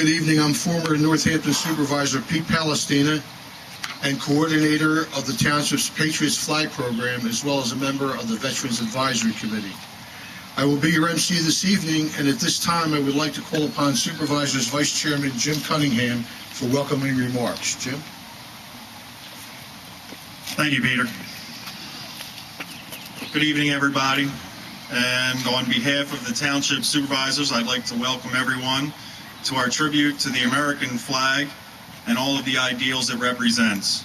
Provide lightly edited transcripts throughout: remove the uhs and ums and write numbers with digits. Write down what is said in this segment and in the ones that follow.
Good evening. I'm former Northampton Supervisor Pete Palestina and coordinator of the Township's Patriots+Flag program, as well as a member of the Veterans Advisory Committee. I will be your MC this evening, and at this time I would like to call upon Supervisors Vice Chairman Jim Cunningham for welcoming remarks. Jim? Thank you, Peter. Good evening, everybody. And on behalf of the Township Supervisors, I'd like to welcome everyone to our tribute to the American flag and all of the ideals it represents.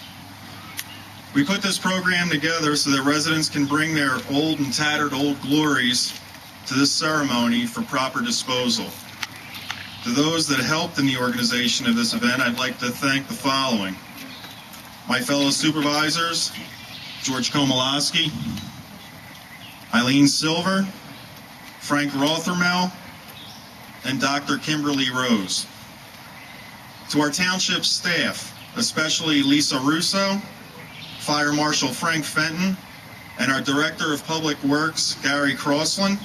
We put this program together so that residents can bring their old and tattered old glories to this ceremony for proper disposal. To those that helped in the organization of this event, I'd like to thank the following: my fellow supervisors, George Komolowski, Eileen Silver, Frank Rothermel, and Dr. Kimberly Rose. To our township staff, especially Lisa Russo, Fire Marshal Frank Fenton, and our Director of Public Works, Gary Crossland,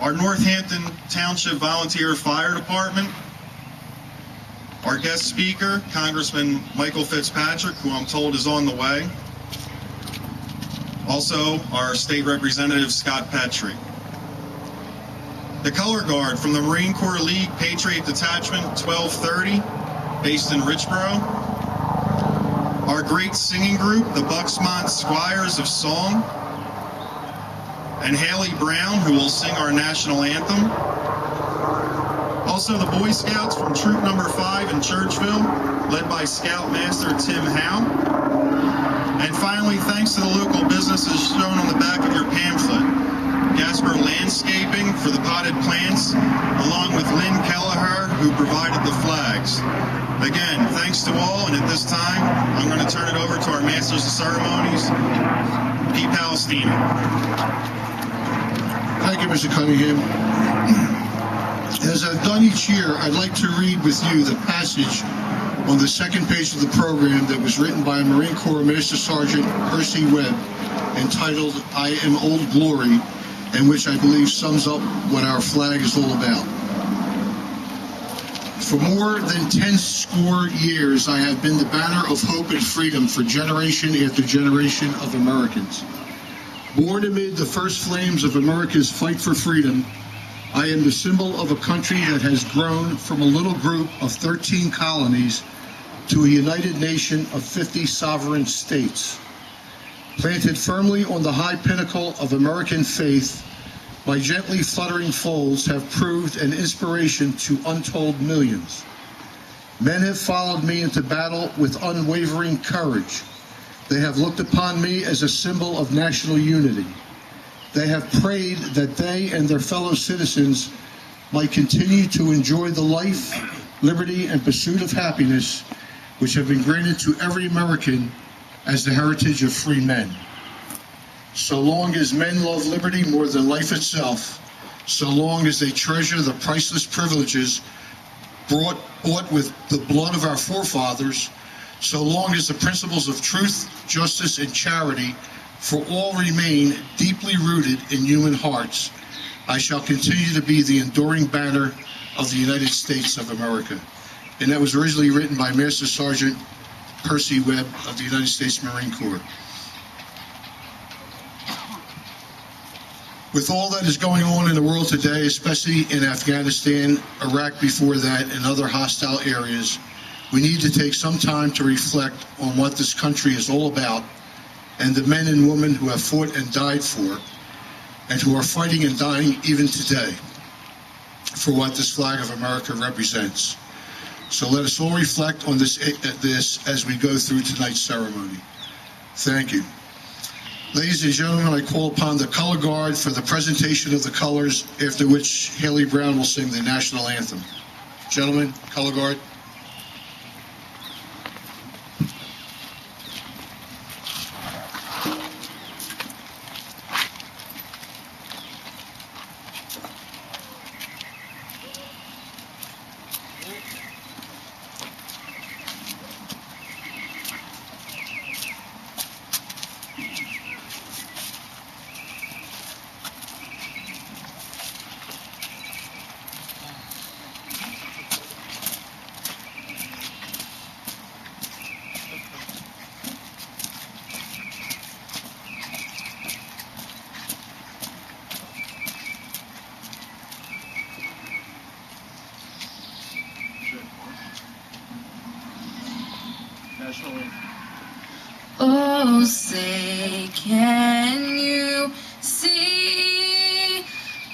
our Northampton Township Volunteer Fire Department, our guest speaker, Congressman Mike Fitzpatrick, who I'm told is on the way, also our State Representative Scott Petrie. The Color Guard from the Marine Corps League Patriot Detachment 1230, based in Richboro. Our great singing group, the BucksMont Squires of Song. And Hailey Brown, who will sing our National Anthem. Also the Boy Scouts from Troop Number 5 in Churchville, led by Scoutmaster Tim Howe. And finally, thanks to the local businesses shown on the back of your pamphlet. Gasper Landscaping for the potted plants, along with Lynn Kelleher, who provided the flags. Again, thanks to all, and at this time, I'm going to turn it over to our Masters of Ceremonies, Pete Palestina. Thank you, Mr. Cunningham. As I've done each year, I'd like to read with you the passage on the second page of the program that was written by Marine Corps Master Sergeant Percy Webb, entitled "I Am Old Glory," and which I believe sums up what our flag is all about. For more than 10 score years, I have been the banner of hope and freedom for generation after generation of Americans. Born amid the first flames of America's fight for freedom, I am the symbol of a country that has grown from a little group of 13 colonies to a united nation of 50 sovereign states. Planted firmly on the high pinnacle of American faith, my gently fluttering folds have proved an inspiration to untold millions. Men have followed me into battle with unwavering courage. They have looked upon me as a symbol of national unity. They have prayed that they and their fellow citizens might continue to enjoy the life, liberty, and pursuit of happiness which have been granted to every American as the heritage of free men. So long as men love liberty more than life itself, so long as they treasure the priceless privileges bought with the blood of our forefathers, so long as the principles of truth, justice, and charity for all remain deeply rooted in human hearts, I shall continue to be the enduring banner of the United States of America. And that was originally written by Master Sergeant Percy Webb of the United States Marine Corps. With all that is going on in the world today, especially in Afghanistan, Iraq before that, and other hostile areas, we need to take some time to reflect on what this country is all about and the men and women who have fought and died for, and who are fighting and dying even today for what this flag of America represents. So let us all reflect on this as we go through tonight's ceremony. Thank you. Ladies and gentlemen, I call upon the Color Guard for the presentation of the colors, after which Hailey Brown will sing the National Anthem. Gentlemen, Color Guard. Oh, say, can you see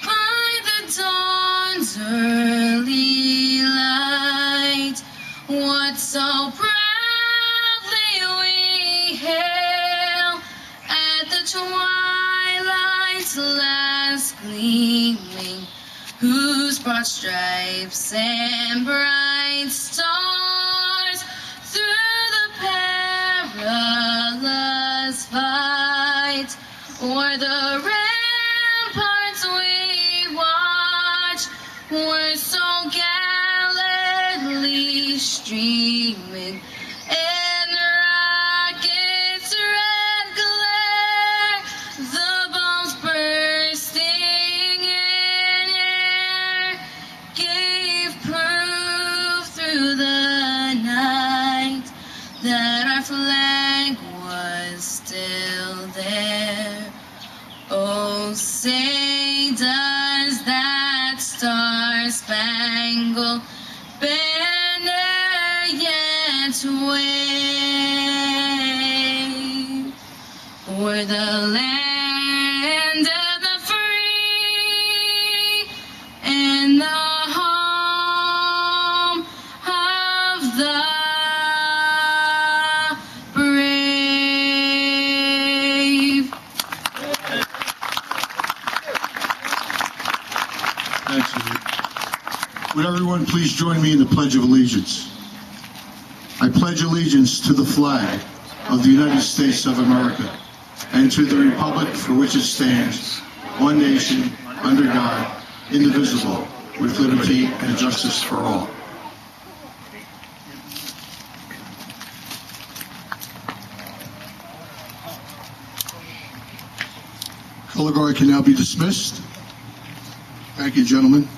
by the dawn's early light what so proudly we hail at the twilight's last gleaming, whose broad stripes and bright stars through the perilous fight o'er the ramparts we watch were so gallantly streaming, and rockets red glare, the bombs bursting in air, gave proof through the night that our flag was still there. Oh, say, does that star-spangled banner yet wave o'er the land of the free and the home of the brave? Thanks, Lee. Would everyone please join me in the Pledge of Allegiance? I pledge allegiance to the flag of the United States of America and to the republic for which it stands, one nation, under God, indivisible, with liberty and justice for all. Color guard can now be dismissed. Thank you, gentlemen.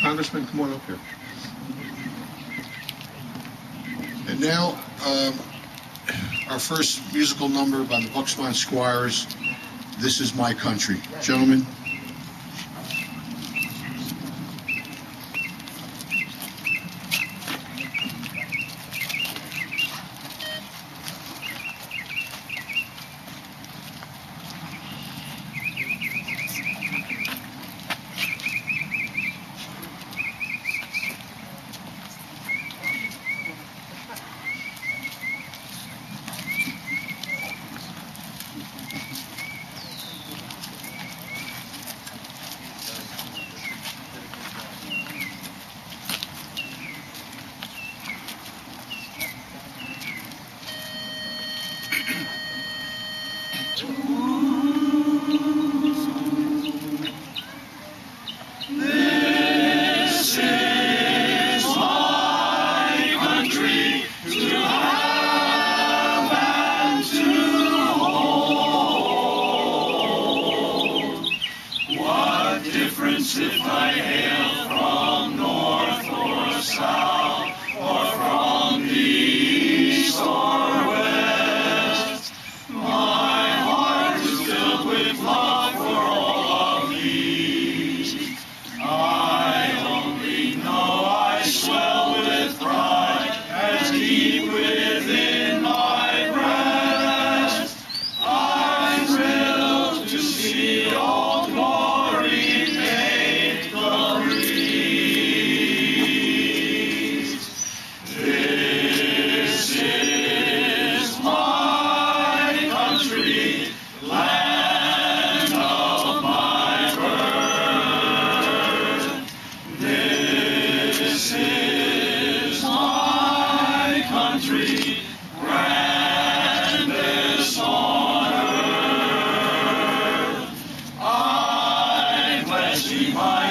Congressman, come on up here. And now, our first musical number by the BucksMont Squires, This Is My Country. Gentlemen. If I hail from north or south, or from the east or west, my heart is filled with love for all of these. I only know I swell with pride as deep within my breast. I'm thrilled to see all glory. My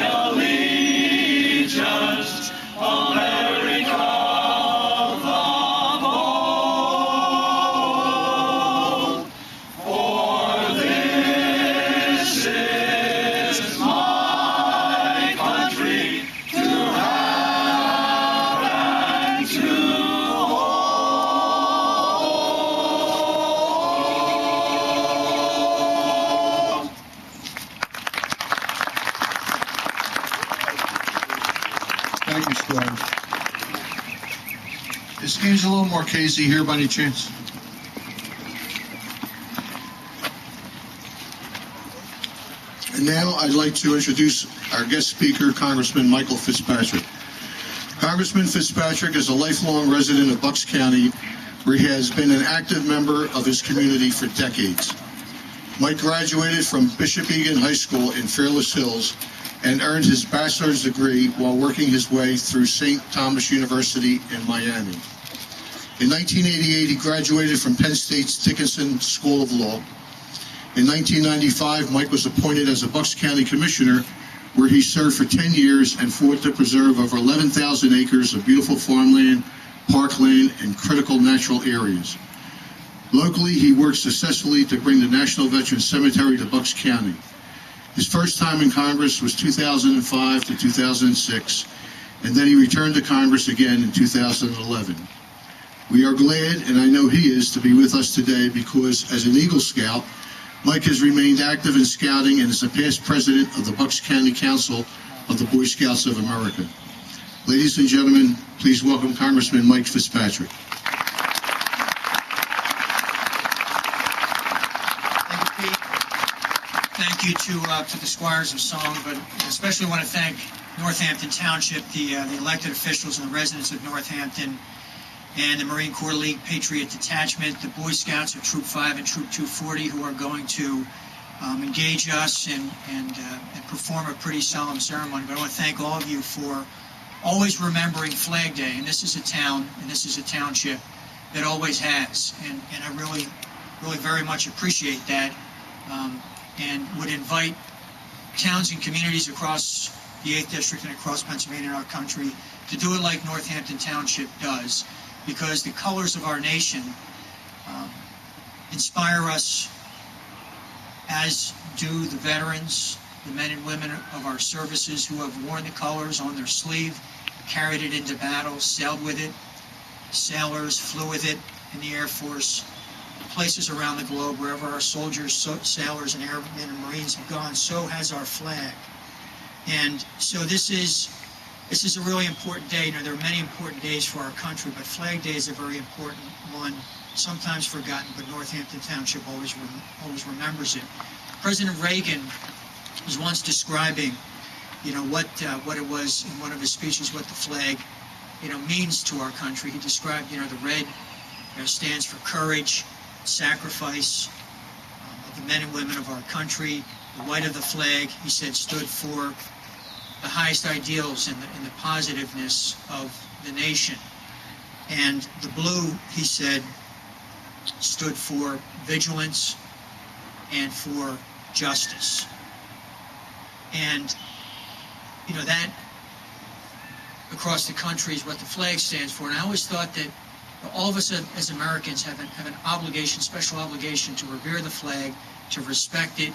Is Angelo Marchese here by any chance? And now I'd like to introduce our guest speaker, Congressman Michael Fitzpatrick. Congressman Fitzpatrick is a lifelong resident of Bucks County, where he has been an active member of his community for decades. Mike graduated from Bishop Egan High School in Fairless Hills and earned his bachelor's degree while working his way through St. Thomas University in Miami. In 1988, he graduated from Penn State's Dickinson School of Law. In 1995, Mike was appointed as a Bucks County Commissioner, where he served for 10 years and fought to preserve over 11,000 acres of beautiful farmland, parkland, and critical natural areas. Locally, he worked successfully to bring the National Veterans Cemetery to Bucks County. His first time in Congress was 2005 to 2006, and then he returned to Congress again in 2011. We are glad, and I know he is, to be with us today because as an Eagle Scout, Mike has remained active in scouting and is a past president of the Bucks County Council of the Boy Scouts of America. Ladies and gentlemen, please welcome Congressman Mike Fitzpatrick. Thank you, Pete. Thank you to the Squires of Song, but especially want to thank Northampton Township, the elected officials and the residents of Northampton, and the Marine Corps League Patriot Detachment, the Boy Scouts of Troop 5 and Troop 240, who are going to engage us and perform a pretty solemn ceremony. But I want to thank all of you for always remembering Flag Day. And this is a town, and this is a township that always has. And I really very much appreciate that, and would invite towns and communities across the 8th District and across Pennsylvania and our country to do it like Northampton Township does, because the colors of our nation inspire us, as do the veterans, the men and women of our services who have worn the colors on their sleeve, carried it into battle, sailed with it. Sailors flew with it in the Air Force, places around the globe, wherever our soldiers, sailors, and airmen and Marines have gone, so has our flag. And so this is a really important day. You know, there are many important days for our country, but Flag Day is a very important one, sometimes forgotten, but Northampton Township always remembers it. President Reagan was once describing, you know, what it was in one of his speeches, what the flag, you know, means to our country. He described, you know, the red, you know, stands for courage, sacrifice of the men and women of our country. The white of the flag, he said, stood for the highest ideals and the positiveness of the nation. And the blue, he said, stood for vigilance and for justice. And, you know, that across the country is what the flag stands for. And I always thought that all of us as Americans have an obligation, special obligation, to revere the flag, to respect it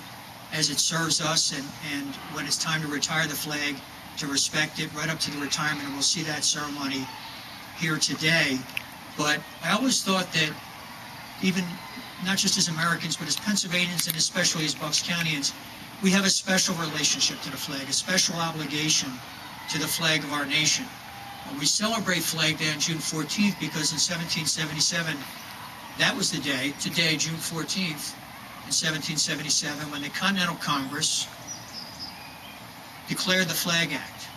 as it serves us, and when it's time to retire the flag, to respect it right up to the retirement. And we'll see that ceremony here today. But I always thought that even, not just as Americans, but as Pennsylvanians and especially as Bucks Countyans, we have a special relationship to the flag, a special obligation to the flag of our nation. We celebrate Flag Day on June 14th because in 1777, that was the day, today, June 14th, in 1777, when the Continental Congress declared the Flag Act,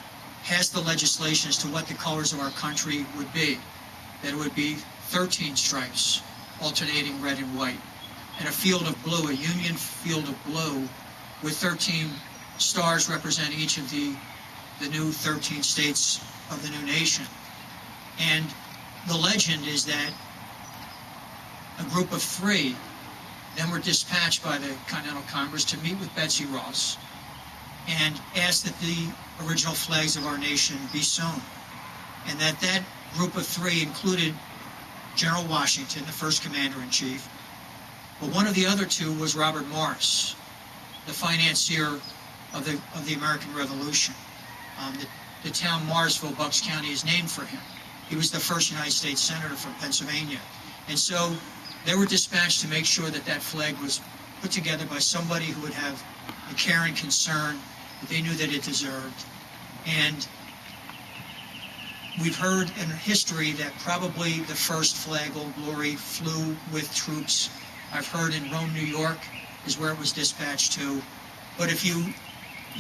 passed the legislation as to what the colors of our country would be, that it would be 13 stripes, alternating red and white, and a field of blue, a Union field of blue, with 13 stars representing each of the new 13 states of the new nation. And the legend is that a group of 3 then were dispatched by the Continental Congress to meet with Betsy Ross and ask that the original flags of our nation be sewn. And that group of 3 included General Washington, the first commander-in-chief, but one of the other 2 was Robert Morris, the financier of the American Revolution. The town Morrisville, Bucks County, is named for him. He was the first United States Senator from Pennsylvania. And so they were dispatched to make sure that that flag was put together by somebody who would have the care and concern that they knew that it deserved. And we've heard in history that probably the first flag, Old Glory, flew with troops. I've heard in Rome, New York is where it was dispatched to. But if you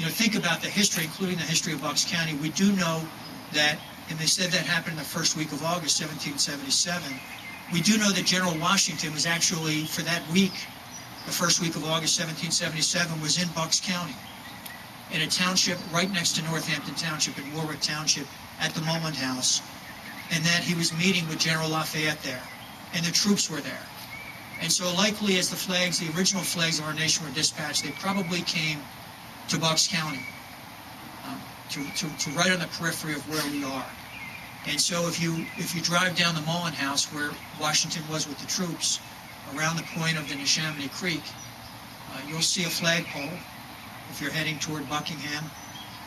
think about the history, including the history of Bucks County, we do know that, and they said that happened in the first week of August 1777, we do know that General Washington was actually, for that week, the first week of August 1777, was in Bucks County, in a township right next to Northampton Township, in Warwick Township, at the Mullen House, and that he was meeting with General Lafayette there, and the troops were there. And so likely as the original flags of our nation were dispatched, they probably came to Bucks County, to right on the periphery of where we are. And so if you drive down the Mullen House where Washington was with the troops, around the point of the Neshaminy Creek, you'll see a flagpole. If you're heading toward Buckingham,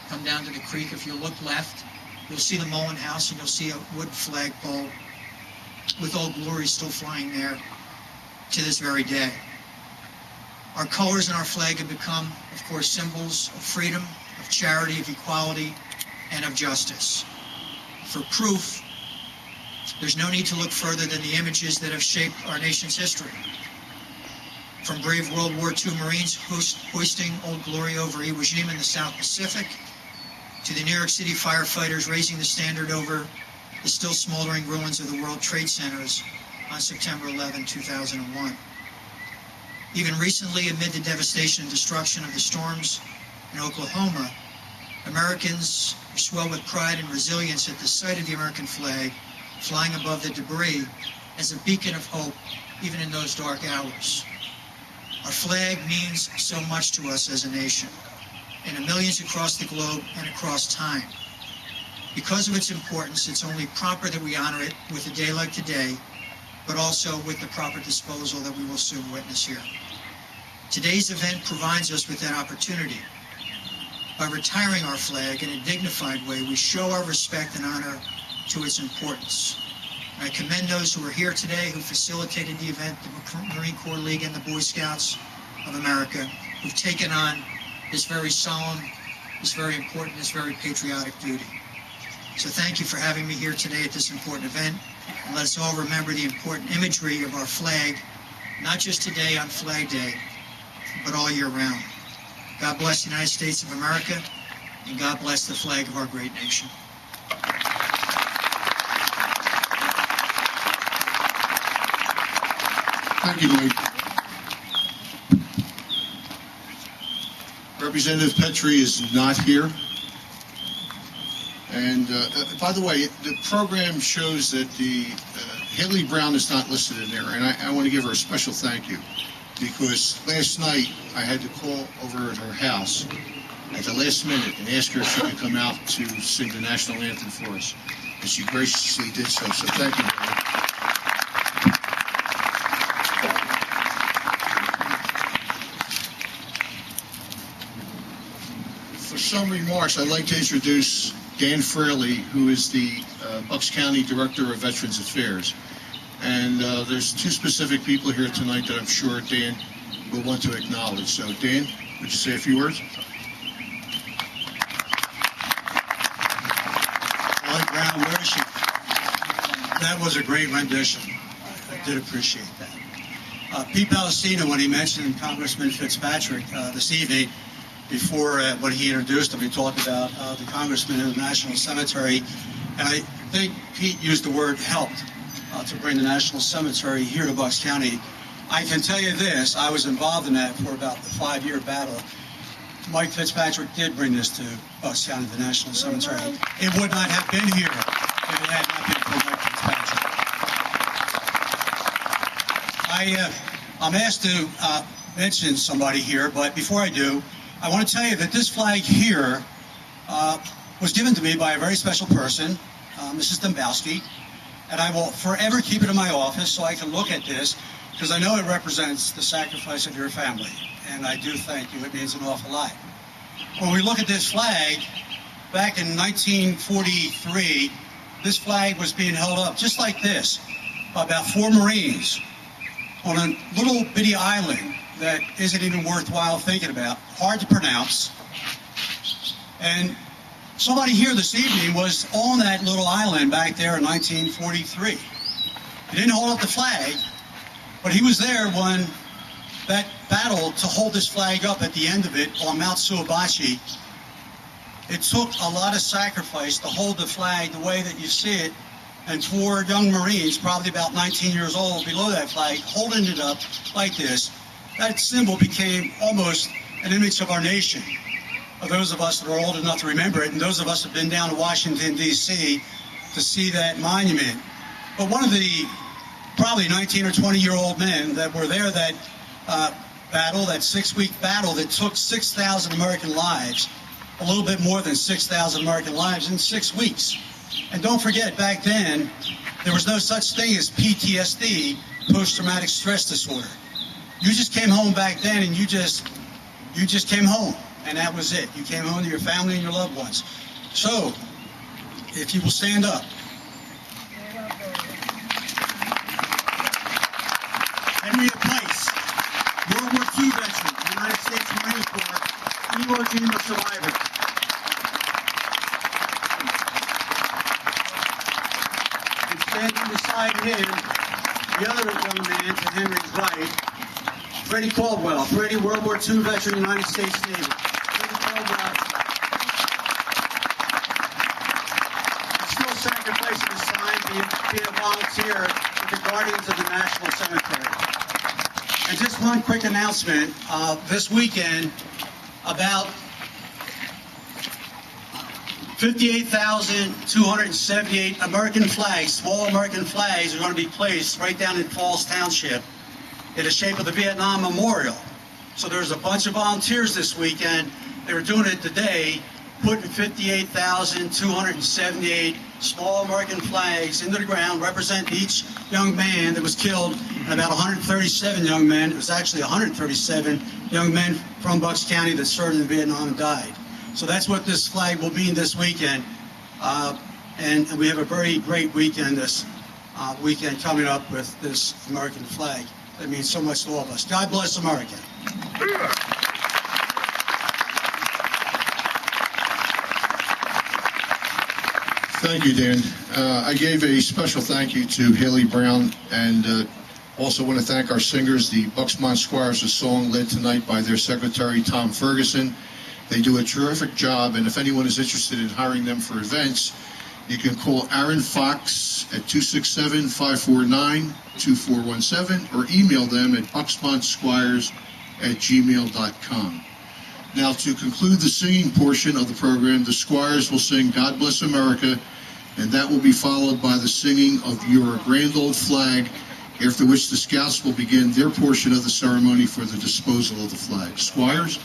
come down to the creek. If you look left, you'll see the Mullen House, and you'll see a wood flagpole with Old Glory still flying there to this very day. Our colors and our flag have become, of course, symbols of freedom, of charity, of equality, and of justice. For proof, there's no need to look further than the images that have shaped our nation's history. From brave World War II Marines hoisting Old Glory over Iwo Jima in the South Pacific, to the New York City firefighters raising the standard over the still smoldering ruins of the World Trade Centers on September 11, 2001. Even recently, amid the devastation and destruction of the storms in Oklahoma, Americans swell with pride and resilience at the sight of the American flag flying above the debris as a beacon of hope, even in those dark hours. Our flag means so much to us as a nation, and to millions across the globe and across time. Because of its importance, it's only proper that we honor it with a day like today, but also with the proper disposal that we will soon witness here. Today's event provides us with that opportunity. By retiring our flag in a dignified way, we show our respect and honor to its importance. And I commend those who are here today who facilitated the event, the Marine Corps League and the Boy Scouts of America, who've taken on this very solemn, this very important, this very patriotic duty. So thank you for having me here today at this important event. And let us all remember the important imagery of our flag, not just today on Flag Day, but all year round. God bless the United States of America, and God bless the flag of our great nation. Thank you, Mike. Representative Petrie is not here. And by the way, the program shows that the Hailey Brown is not listed in there, and I want to give her a special thank you, because last night I had to call over at her house at the last minute and ask her if she could come out to sing the National Anthem for us, and she graciously did so. So thank you, Hailey. For some remarks, I'd like to introduce Dan Fraley, who is the Bucks County Director of Veterans Affairs. And there's two specific people here tonight that I'm sure Dan will want to acknowledge. So Dan, would you say a few words? Hailey Brown, where is she? That was a great rendition. I did appreciate that. Pete Palestina, when he mentioned Congressman Fitzpatrick this evening, before when he introduced him, he talked about the congressman in the National Cemetery, and I think Pete used the word helped to bring the National Cemetery here to Bucks County. I can tell you this, I was involved in that for about the 5-year battle. Mike Fitzpatrick did bring this to Bucks County, the National Cemetery. It would not have been here if it had not been for Mike Fitzpatrick. I'm asked to mention somebody here, but before I do, I want to tell you that this flag here was given to me by a very special person, Mrs. Dombowski, and I will forever keep it in my office so I can look at this, because I know it represents the sacrifice of your family, and I do thank you. It means an awful lot. When we look at this flag, back in 1943, this flag was being held up just like this by about 4 Marines on a little bitty island that isn't even worthwhile thinking about, hard to pronounce. And somebody here this evening was on that little island back there in 1943. He didn't hold up the flag, but he was there when that battle to hold this flag up at the end of it on Mount Suwabachi. It took a lot of sacrifice to hold the flag the way that you see it, and 4 young Marines, probably about 19 years old, below that flag, holding it up like this. That symbol became almost an image of our nation, of those of us that are old enough to remember it, and those of us that have been down to Washington, D.C. to see that monument. But one of the probably 19 or 20-year-old men that were there that battle, that 6-week battle that took 6,000 American lives, a little bit more than 6,000 American lives in 6 weeks. And don't forget, back then, there was no such thing as PTSD, post-traumatic stress disorder. You just came home back then, and you just came home, and that was it. You came home to your family and your loved ones. So, if you will stand up. Henry Price, World War II veteran, United States Marine Corps, Iwo Jima survivor. And standing beside him, the other young man to Henry's right, Freddie Caldwell. Freddie, World War II veteran, United States Navy. Freddie Caldwell is still sacrificing his time being a volunteer with the Guardians of the National Cemetery. And just one quick announcement. This weekend, about 58,278 American flags, small American flags, are going to be placed right down in Falls Township in the shape of the Vietnam Memorial. So there's a bunch of volunteers this weekend. They were doing it today, putting 58,278 small American flags into the ground, representing each young man that was killed, and about 137 young men. It was actually 137 young men from Bucks County that served in Vietnam and died. So that's what this flag will mean this weekend. And we have a very great weekend this weekend coming up with this American flag. That means so much to all of us. God bless America. Thank you, Dan. I gave a special thank you to Hailey Brown, and also want to thank our singers, the BucksMont Squires of Song, led tonight by their secretary, Tom Ferguson. They do a terrific job, and if anyone is interested in hiring them for events, you can call Aaron Fox at 267-549-2417 or email them at bucksmontsquires@gmail.com. Now, to conclude the singing portion of the program, the Squires will sing God Bless America, and that will be followed by the singing of Your Grand Old Flag, after which the Scouts will begin their portion of the ceremony for the disposal of the flag. Squires?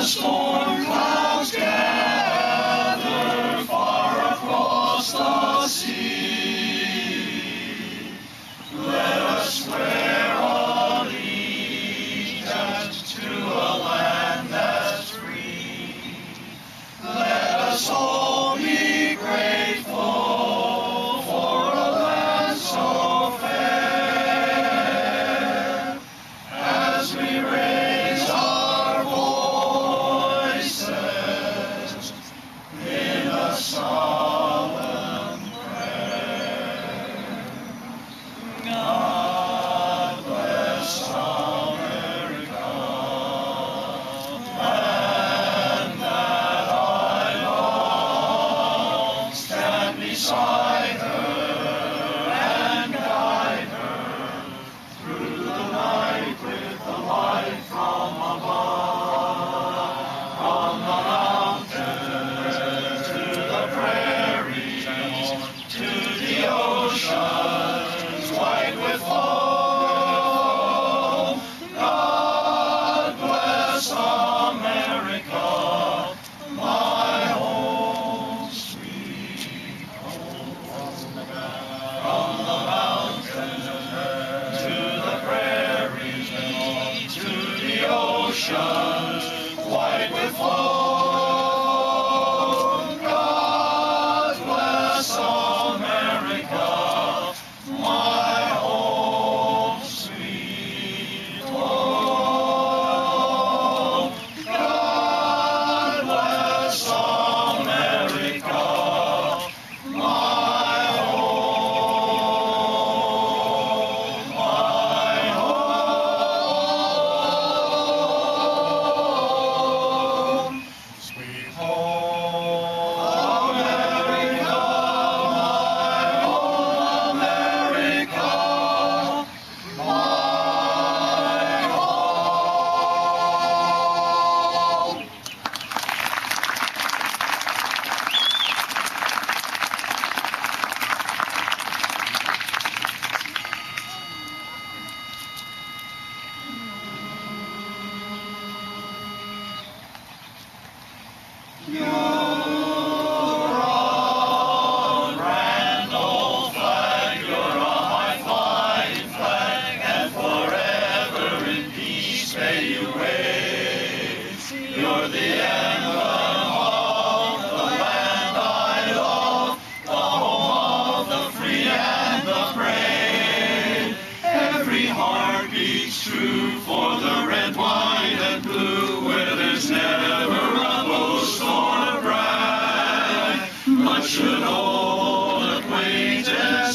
Storm clouds gather far across the sea. Let us swear allegiance to a land that's free. Let us all be grateful for a land so fair as we raise our voices in a solemn prayer. God bless America, land that I love. Stand beside her and guide her through the night with the light from above. From the mountains to the prairies, to the oceans, white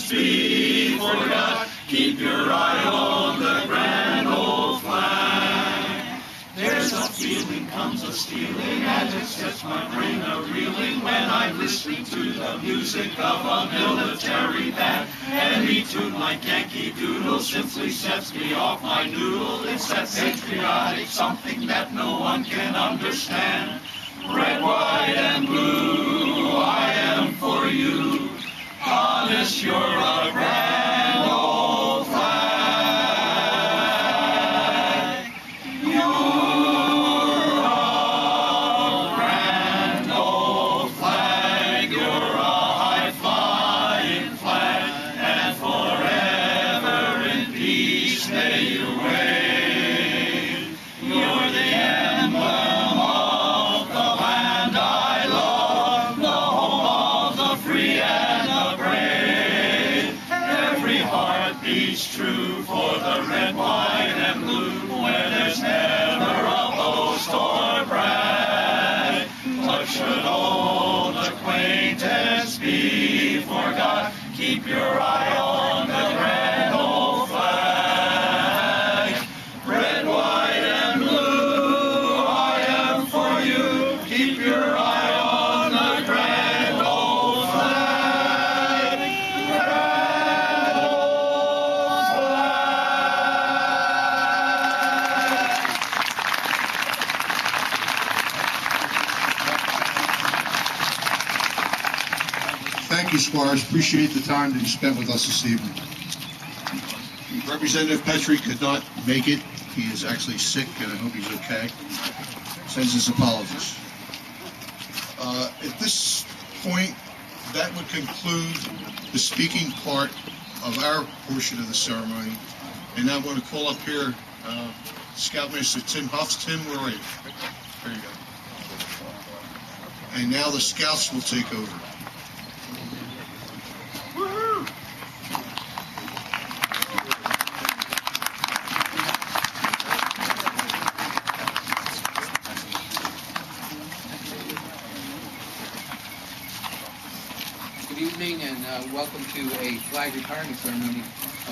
be forgot. Keep your eye on the grand old flag. There's a feeling comes a stealing, and it sets my brain a-reeling when I'm listening to the music of a military band. Any tune like Yankee Doodle simply sets me off my noodle. It's that patriotic something that no one can understand. Red, white, and blue, I am for you. Honest, you're a grand old flag. You're a grand old flag. You're a high-flying flag, and forever in peace may you reign. You're the emblem of the land I love, the home of the free and the brave. Every heart beats true for the red, white, and blue, where there's never a boast or brag. But should old acquaintance be forgot, keep your eye on the grand old flag. Red, white, and blue, I am for you. Keep your eye on the grand old flag. Grand old flag. Thank you, Squires. Appreciate the time that you spent with us this evening. Representative Petrie could not make it. He is actually sick, and I hope he's okay. Sends his apologies. At this point, that would conclude the speaking part of our portion of the ceremony. And now I'm going to call up here Scoutmaster Tim Huffs. Tim, where are you? There you go. And now the Scouts will take over. Good evening and welcome to a flag retirement ceremony.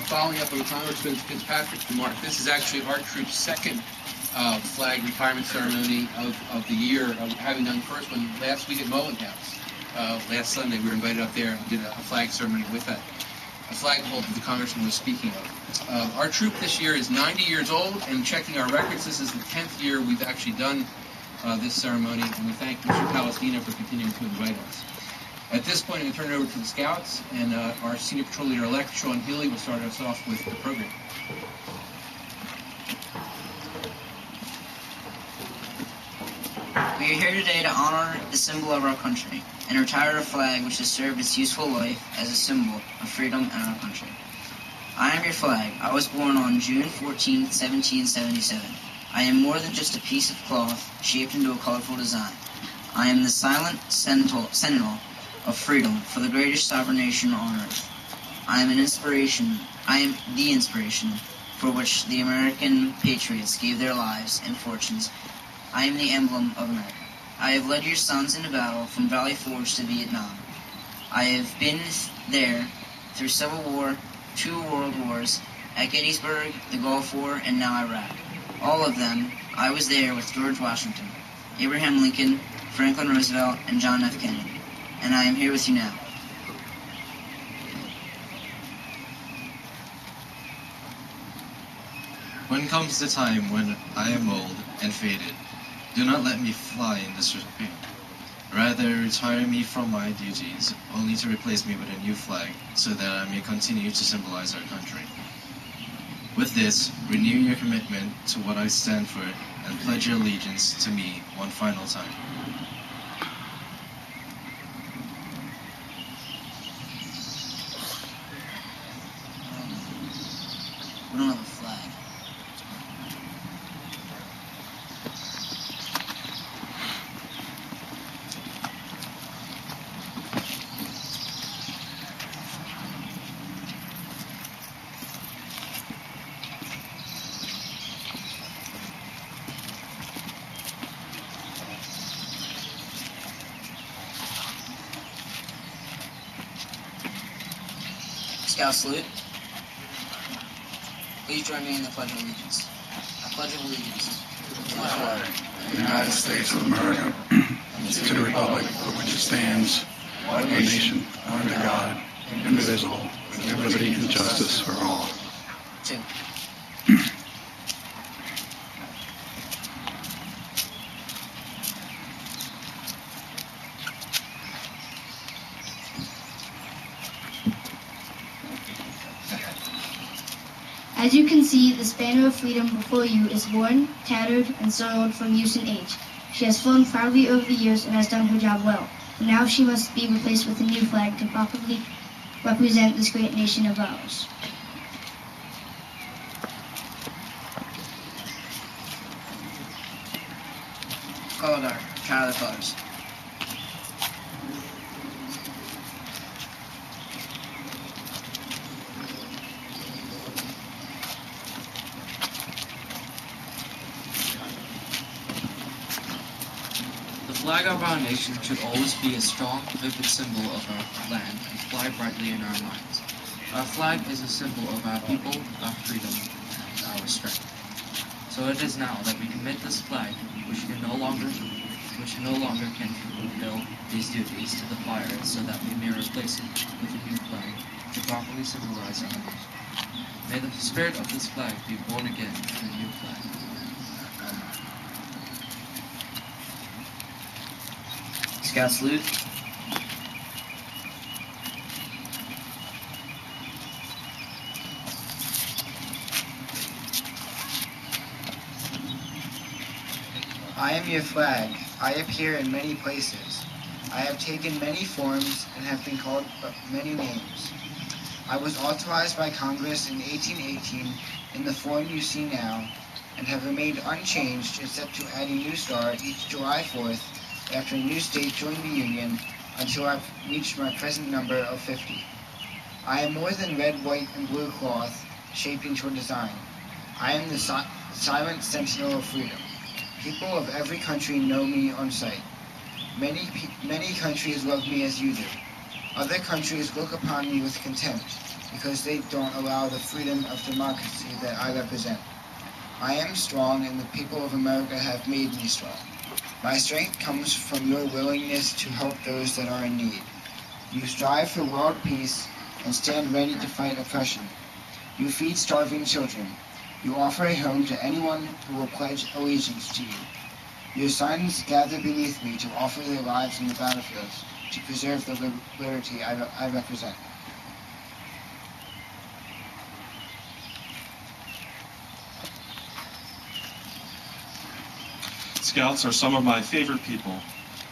Following up on Congressman Fitzpatrick's remark, this is actually our troop's second flag retirement ceremony of the year, having done the first one last week at Mullen House. Last Sunday we were invited up there and did a flag ceremony with a flagpole that the Congressman was speaking of. Our troop this year is 90 years old, and checking our records, this is the 10th year we've actually done this ceremony, and we thank Mr. Palestina for continuing to invite us. At this point, I'm going to turn it over to the Scouts, and our Senior Patrol Leader-elect, Sean Healy, will start us off with the program. We are here today to honor the symbol of our country and retire a flag which has served its useful life as a symbol of freedom in our country. I am your flag. I was born on June 14, 1777. I am more than just a piece of cloth shaped into a colorful design. I am the silent sentinel of freedom for the greatest sovereign nation on earth. I am the inspiration for which the American patriots gave their lives and fortunes. I am the emblem of America. I have led your sons into battle from Valley Forge to Vietnam. I have been there through Civil War, 2 World Wars, at Gettysburg, the Gulf War, and now Iraq. All of them, I was there with George Washington, Abraham Lincoln, Franklin Roosevelt, and John F. Kennedy. And I am here with you now. When comes the time when I am old and faded, do not let me fly in disrepair. Rather, retire me from my duties, only to replace me with a new flag, so that I may continue to symbolize our country. With this, renew your commitment to what I stand for, and pledge your allegiance to me one final time. We don't have a flag. Scout salute. Please join me in the Pledge of Allegiance. I pledge allegiance to the flag of the United States of America, and to the republic for which it stands, one nation, under God, indivisible, with liberty and justice for all. 2. As you can see, the banner of freedom before you is worn, tattered, and soiled from use and age. She has flown proudly over the years and has done her job well. But now she must be replaced with a new flag to properly represent this great nation of ours. Color guard, try the colors. The flag of our nation should always be a strong, vivid symbol of our land and fly brightly in our minds. Our flag is a symbol of our people, our freedom, and our strength. So it is now that we commit this flag, which no longer can fulfill these duties, to the fire, so that we may replace it with a new flag to properly symbolize our nation. May the spirit of this flag be born again in a new flag. Scout salute. I am your flag. I appear in many places. I have taken many forms and have been called many names. I was authorized by Congress in 1818 in the form you see now, and have remained unchanged except to add a new star each July 4th after a new state joined the Union until I've reached my present number of 50. I am more than red, white, and blue cloth shaped into a design. I am the silent sentinel of freedom. People of every country know me on sight. Many countries love me as you do. Other countries look upon me with contempt because they don't allow the freedom of democracy that I represent. I am strong, and the people of America have made me strong. My strength comes from your willingness to help those that are in need. You strive for world peace and stand ready to fight oppression. You feed starving children. You offer a home to anyone who will pledge allegiance to you. Your sons gather beneath me to offer their lives in the battlefields to preserve the liberty I represent. Scouts are some of my favorite people.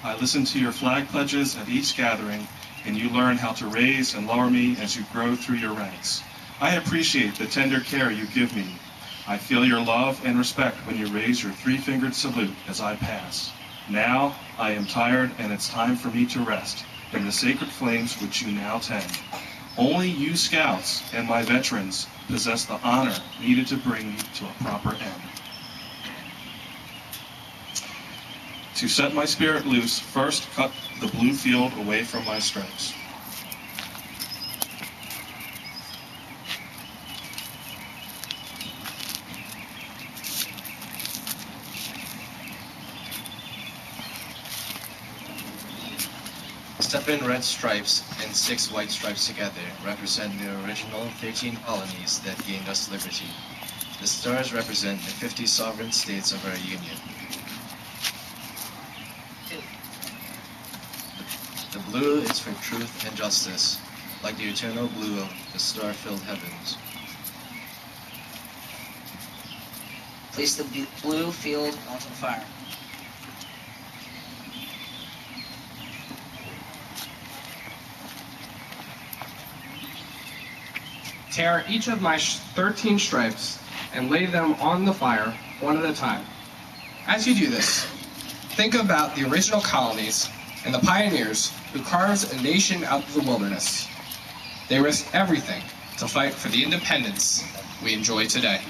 I listen to your flag pledges at each gathering, and you learn how to raise and lower me as you grow through your ranks. I appreciate the tender care you give me. I feel your love and respect when you raise your three-fingered salute as I pass. Now, I am tired, and it's time for me to rest in the sacred flames which you now tend. Only you Scouts and my veterans possess the honor needed to bring me to a proper end. To set my spirit loose, first cut the blue field away from my stripes. Step in red stripes and 6 white stripes together represent the original 13 colonies that gained us liberty. The stars represent the 50 sovereign states of our union. The blue is for truth and justice, like the eternal blue of the star-filled heavens. Place the blue field onto the fire. Tear each of my 13 stripes and lay them on the fire one at a time. As you do this, think about the original colonies and the pioneers who carved a nation out of the wilderness. They risked everything to fight for the independence we enjoy today.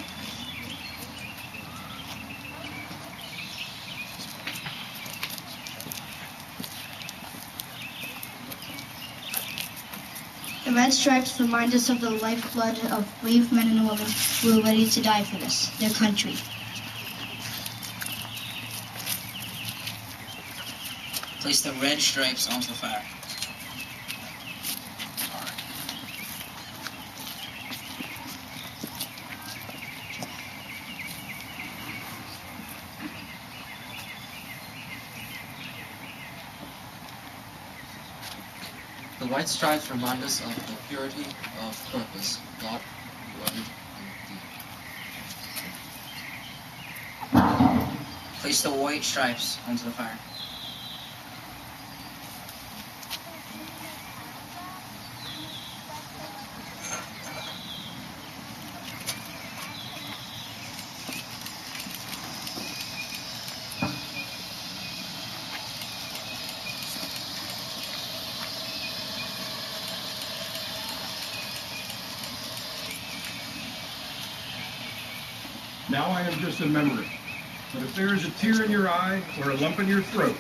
The red stripes remind us of the lifeblood of brave men and women who are ready to die for this, their country. Place the red stripes onto the fire. The white stripes remind us of the purity of purpose, thought, word, and deed. Place the white stripes onto the fire. Now I am just a memory. But if there is a tear in your eye or a lump in your throat,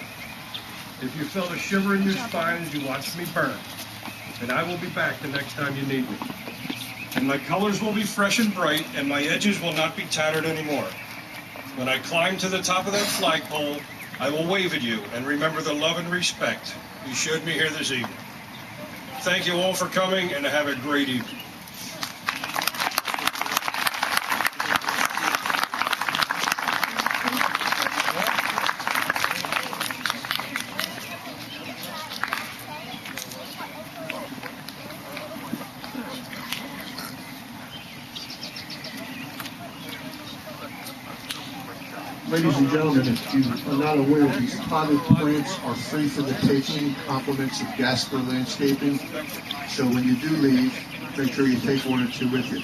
if you felt a shiver in your spine as you watched me burn, then I will be back the next time you need me. And my colors will be fresh and bright, and my edges will not be tattered anymore. When I climb to the top of that flagpole, I will wave at you and remember the love and respect you showed me here this evening. Thank you all for coming, and have a great evening. Ladies and gentlemen, if you are not aware, these potted plants are free for the taking, compliments of Gasper Landscaping. So when you do leave, make sure you take one or two with you.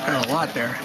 Got a lot there.